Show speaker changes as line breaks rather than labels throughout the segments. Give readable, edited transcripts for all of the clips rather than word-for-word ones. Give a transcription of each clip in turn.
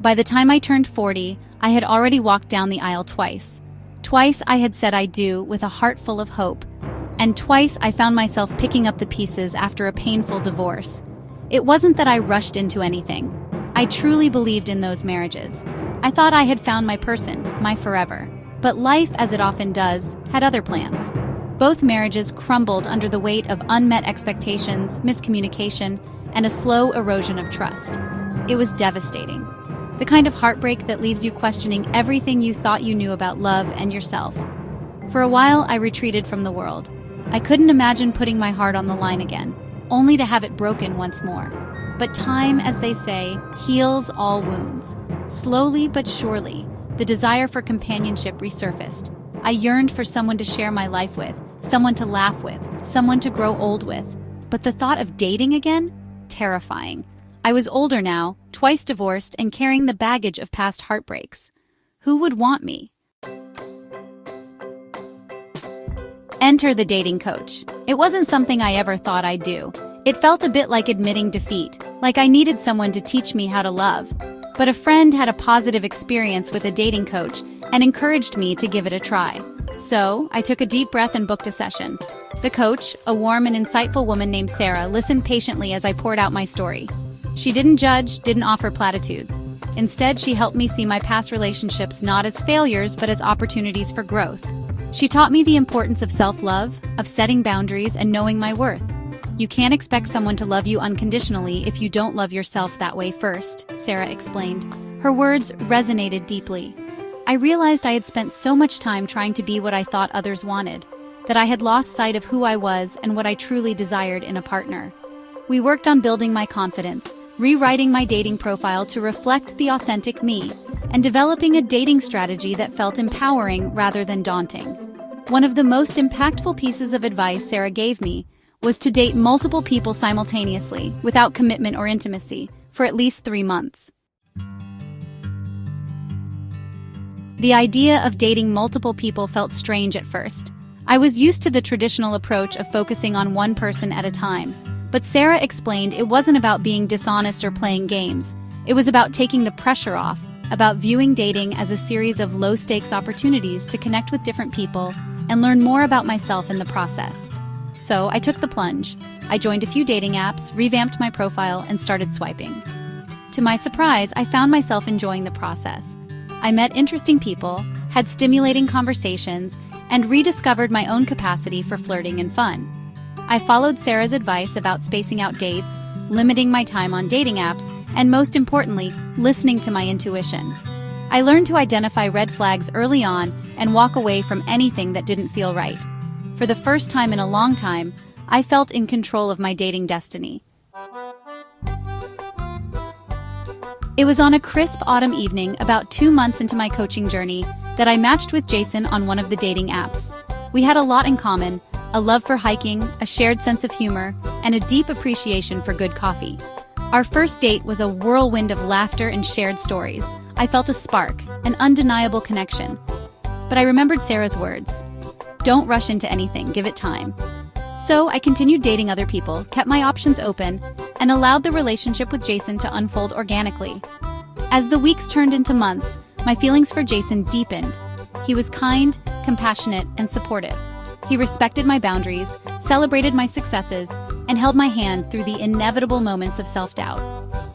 by the time I turned 40, I had already walked down the aisle twice. Twice I had said I do with a heart full of hope, and twice I found myself picking up the pieces after a painful divorce. It wasn't that I rushed into anything. I truly believed in those marriages. I thought I had found my person, my forever. But life, as it often does, had other plans. Both marriages crumbled under the weight of unmet expectations, miscommunication, and a slow erosion of trust. It was devastating. The kind of heartbreak that leaves you questioning everything you thought you knew about love and yourself. For a while, I retreated from the world. I couldn't imagine putting my heart on the line again, only to have it broken once more. But time, as they say, heals all wounds. Slowly but surely, the desire for companionship resurfaced. I yearned for someone to share my life with, someone to laugh with, someone to grow old with. But the thought of dating again? Terrifying. I was older now, twice divorced, and carrying the baggage of past heartbreaks. Who would want me? Enter the dating coach. It wasn't something I ever thought I'd do. It felt a bit like admitting defeat, like I needed someone to teach me how to love. But a friend had a positive experience with a dating coach and encouraged me to give it a try. So, I took a deep breath and booked a session. The coach, a warm and insightful woman named Sarah, listened patiently as I poured out my story. She didn't judge, didn't offer platitudes. Instead, she helped me see my past relationships not as failures, but as opportunities for growth. She taught me the importance of self-love, of setting boundaries, and knowing my worth. You can't expect someone to love you unconditionally if you don't love yourself that way first, Sarah explained. Her words resonated deeply. I realized I had spent so much time trying to be what I thought others wanted, that I had lost sight of who I was and what I truly desired in a partner. We worked on building my confidence, rewriting my dating profile to reflect the authentic me, and developing a dating strategy that felt empowering rather than daunting. One of the most impactful pieces of advice Sarah gave me was to date multiple people simultaneously, without commitment or intimacy, for at least 3 months. The idea of dating multiple people felt strange at first. I was used to the traditional approach of focusing on one person at a time. But Sarah explained it wasn't about being dishonest or playing games. It was about taking the pressure off, about viewing dating as a series of low-stakes opportunities to connect with different people and learn more about myself in the process. So I took the plunge. I joined a few dating apps, revamped my profile, and started swiping. To my surprise, I found myself enjoying the process. I met interesting people, had stimulating conversations, and rediscovered my own capacity for flirting and fun. I followed Sarah's advice about spacing out dates, limiting my time on dating apps, and most importantly, listening to my intuition. I learned to identify red flags early on and walk away from anything that didn't feel right. For the first time in a long time, I felt in control of my dating destiny. It was on a crisp autumn evening, about 2 months into my coaching journey, that I matched with Jason on one of the dating apps. We had a lot in common: a love for hiking, a shared sense of humor, and a deep appreciation for good coffee. Our first date was a whirlwind of laughter and shared stories. I felt a spark, an undeniable connection. But I remembered Sarah's words: don't rush into anything, give it time. So I continued dating other people, kept my options open, and allowed the relationship with Jason to unfold organically. As the weeks turned into months, my feelings for Jason deepened. He was kind, compassionate, and supportive. He respected my boundaries, celebrated my successes, and held my hand through the inevitable moments of self-doubt.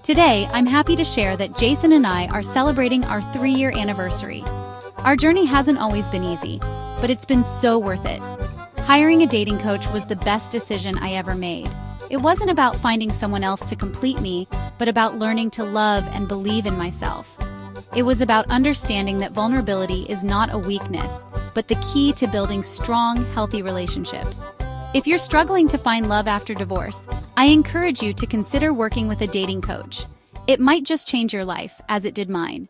Today, I'm happy to share that Jason and I are celebrating our 3-year anniversary. Our journey hasn't always been easy, but it's been so worth it. Hiring a dating coach was the best decision I ever made. It wasn't about finding someone else to complete me, but about learning to love and believe in myself. It was about understanding that vulnerability is not a weakness, but the key to building strong, healthy relationships. If you're struggling to find love after divorce, I encourage you to consider working with a dating coach. It might just change your life, as it did mine.